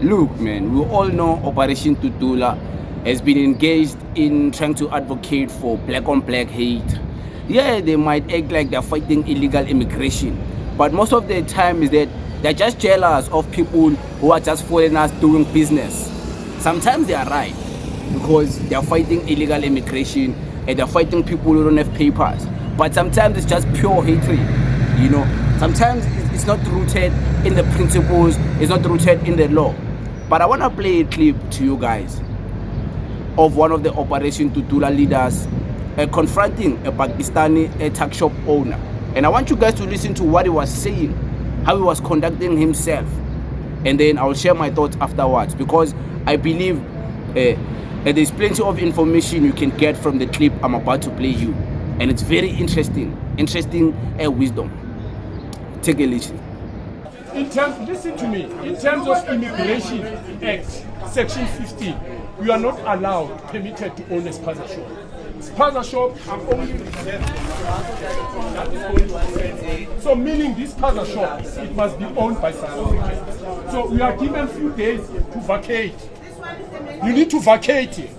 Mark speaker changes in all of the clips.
Speaker 1: Look, man, we all know Operation DUDULA has been engaged in trying to advocate for black-on-black hate. Yeah, they might act like they're fighting illegal immigration, but most of the time is that they're just jealous of people who are just foreigners doing business. Sometimes they are right, because they're fighting illegal immigration and they're fighting people who don't have papers. But sometimes it's just pure hatred, you know. Sometimes it's not rooted in the principles, it's not rooted in the law. But I want to play a clip to you guys of one of the Operation DUDULA leaders confronting a Pakistani tuck shop owner. And I want you guys to listen to what he was saying, how he was conducting himself. And then I'll share my thoughts afterwards, because I believe there's plenty of information you can get from the clip I'm about to play you. And it's very interesting wisdom. Take a listen.
Speaker 2: Listen to me. In terms of Immigration Act, Section 15, you are not allowed, permitted to own a Spaza shop. Spaza shop are only reserved. That is going to be. So meaning this Spaza shop, it must be owned by South Africans. So we are given a few days to vacate. You need to vacate here.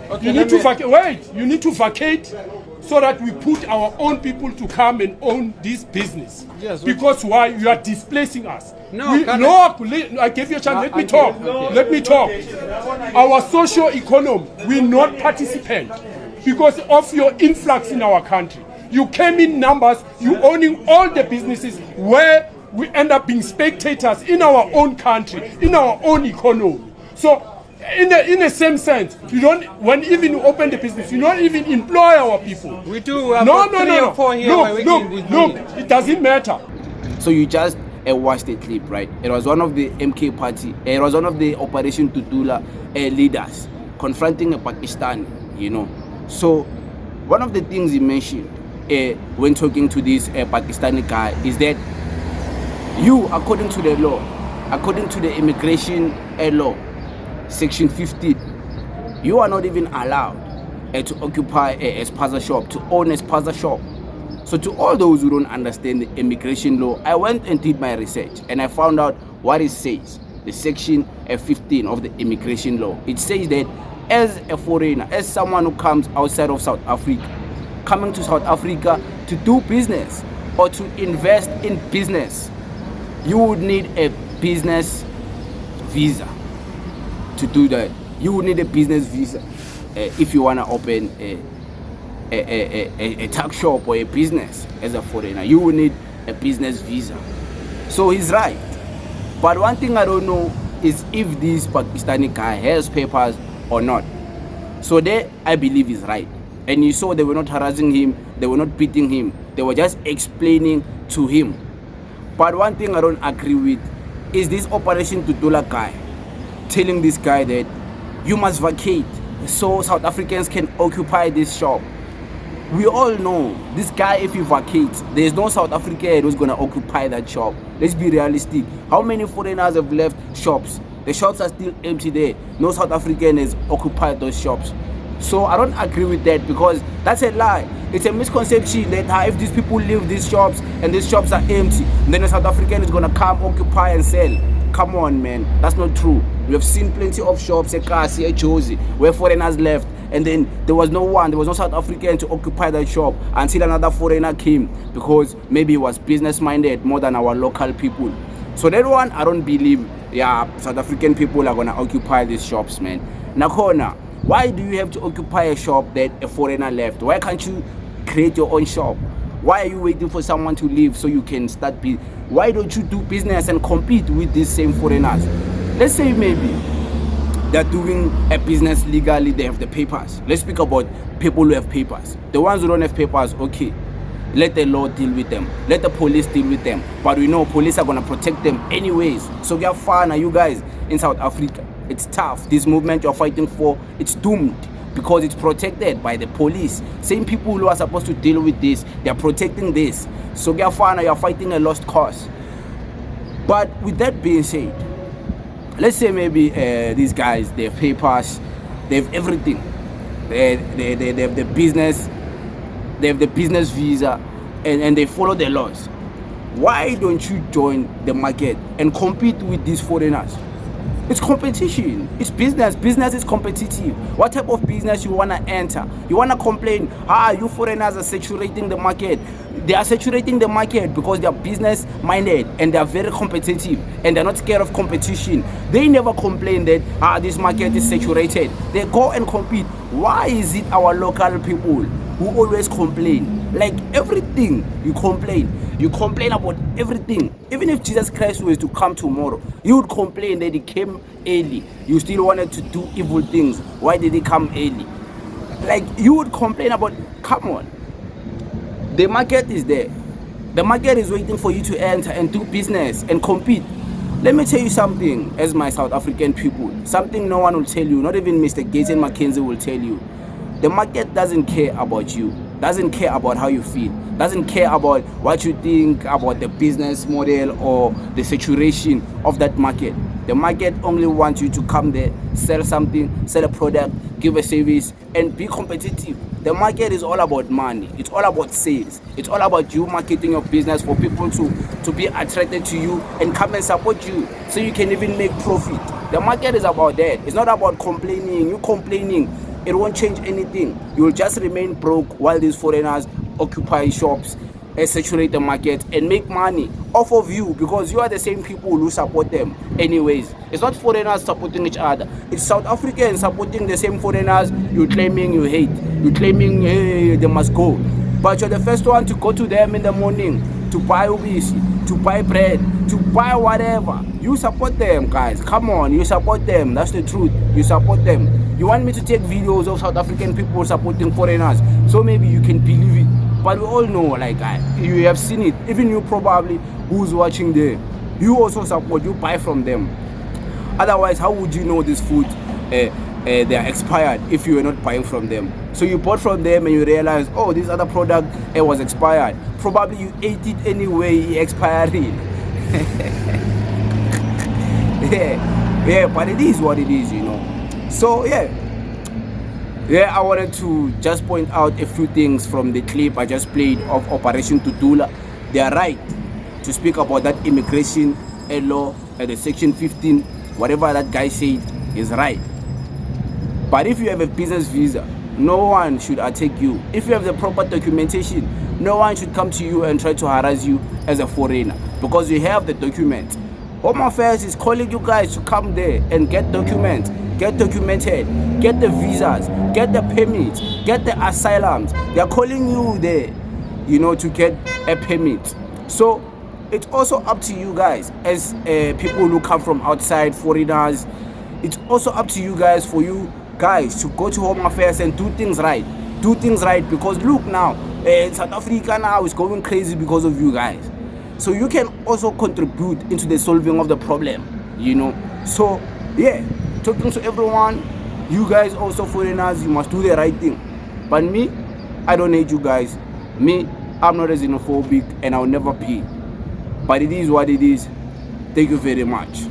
Speaker 2: Okay, you need to vacate. Wait, you need to vacate so that we put our own people to come and own this business. Yes, because why? You are displacing us. No, I gave you a chance. Let me talk. Let me talk. Our social economy will not participate because of your influx in our country. You came in numbers, you owning all the businesses where we end up being spectators in our own country, in our own economy. So in the same sense, you don't, when even you open the business, you don't even employ our people.
Speaker 3: We do.
Speaker 2: No. Look, it doesn't matter.
Speaker 1: So you just watched the clip, right? It was one of the MK party, it was one of the Operation DUDULA leaders confronting a Pakistani, you know. So one of the things he mentioned when talking to this Pakistani guy is that you, according to the law, according to the immigration law, Section 15, you are not even allowed to occupy a Spaza shop, to own a Spaza shop. So to all those who don't understand the immigration law, I went and did my research and I found out what it says. The Section 15 of the immigration law. It says that as a foreigner, as someone who comes outside of South Africa, coming to South Africa to do business or to invest in business, you would need a business visa. To do that, you would need a business visa if you want to open a tuck shop or a business as a foreigner. You would need a business visa. So he's right. But one thing I don't know is if this Pakistani guy has papers or not. So there, I believe he's right. And you saw they were not harassing him, they were not beating him, they were just explaining to him. But one thing I don't agree with is this Operation DUDULA guy telling this guy that you must vacate so South Africans can occupy this shop. We all know this guy, if he vacates, there's no South African who's going to occupy that shop. Let's be realistic. How many foreigners have left shops? The shops are still empty there. No South African has occupied those shops. So I don't agree with that, because that's a lie. It's a misconception that if these people leave these shops and these shops are empty, then a South African is going to come, occupy and sell. Come on, man, that's not true. We have seen plenty of shops, a Kasi, a Josie, where foreigners left, and then there was no South African to occupy that shop until another foreigner came, because maybe he was business minded more than our local people. So that one, I don't believe, South African people are gonna occupy these shops, man. Nakhona, why do you have to occupy a shop that a foreigner left? Why can't you create your own shop? Why are you waiting for someone to leave so you can start why don't you do business and compete with these same foreigners? Let's say maybe they're doing a business legally, they have the papers. Let's speak about people who have papers. The ones who don't have papers, okay, let the law deal with them. Let the police deal with them. But we know police are going to protect them anyways. So we are fine, you guys, in South Africa. It's tough. This movement you're fighting for, it's doomed, because it's protected by the police. Same people who are supposed to deal with this, they're protecting this. So you're fighting a lost cause. But with that being said, let's say maybe these guys, they have papers, they have everything. They have the business, they have the business visa, and they follow the laws. Why don't you join the market and compete with these foreigners? It's competition. It's business. Business is competitive. What type of business you want to enter? You want to complain, you foreigners are saturating the market. They are saturating the market because they are business minded and they are very competitive and they're not scared of competition. They never complain that this market is saturated. They go and compete. Why is it our local people who always complain? Like everything you complain. You complain about everything. Even if Jesus Christ was to come tomorrow, you would complain that he came early. You still wanted to do evil things. Why did he come early? Like you would complain about, come on. The market is there. The market is waiting for you to enter and do business and compete. Let me tell you something, as my South African people, something no one will tell you, not even Mr. Gates and McKinsey will tell you. The market doesn't care about you, doesn't care about how you feel, doesn't care about what you think about the business model or the saturation of that market. The market only wants you to come there, sell something, sell a product, give a service, and be competitive. The market is all about money. It's all about sales. It's all about you marketing your business for people to be attracted to you and come and support you so you can even make profit. The market is about that. It's not about complaining. You complaining, it won't change anything. You will just remain broke while these foreigners occupy shops and saturate the market and make money off of you because you are the same people who support them anyways. It's not foreigners supporting each other. It's South Africans supporting the same foreigners you claiming you hate. You claiming, hey, they must go. But you're the first one to go to them in the morning to buy obisi, to buy bread, to buy whatever. You support them, guys. Come on, you support them. That's the truth. You support them. You want me to take videos of South African people supporting foreigners so maybe you can believe it. But we all know, like, you have seen it. Even you probably, who's watching there, you also support, you buy from them. Otherwise, how would you know this food, they are expired if you were not buying from them? So you bought from them and you realize, oh, this other product, it was expired. Probably you ate it anyway, expiring. Yeah, but it is what it is, you know. So, yeah, I wanted to just point out a few things from the clip I just played of Operation DUDULA. They are right to speak about that immigration law and the Section 15. Whatever that guy said is right. But if you have a business visa, no one should attack you. If you have the proper documentation, no one should come to you and try to harass you as a foreigner because you have the documents. Home Affairs is calling you guys to come there and get documents. Get documented, get the visas, get the permits, get the asylums. They are calling you there, you know, to get a permit. So it's also up to you guys as people who come from outside, foreigners. It's also up to you guys, for you guys to go to Home Affairs and do things right. Do things right because look now, South Africa now is going crazy because of you guys. So you can also contribute into the solving of the problem, you know. So yeah. Talking to everyone, you guys also foreigners, you must do the right thing. But me, I don't hate you guys. Me, I'm not as xenophobic and I'll never be. But it is what it is. Thank you very much.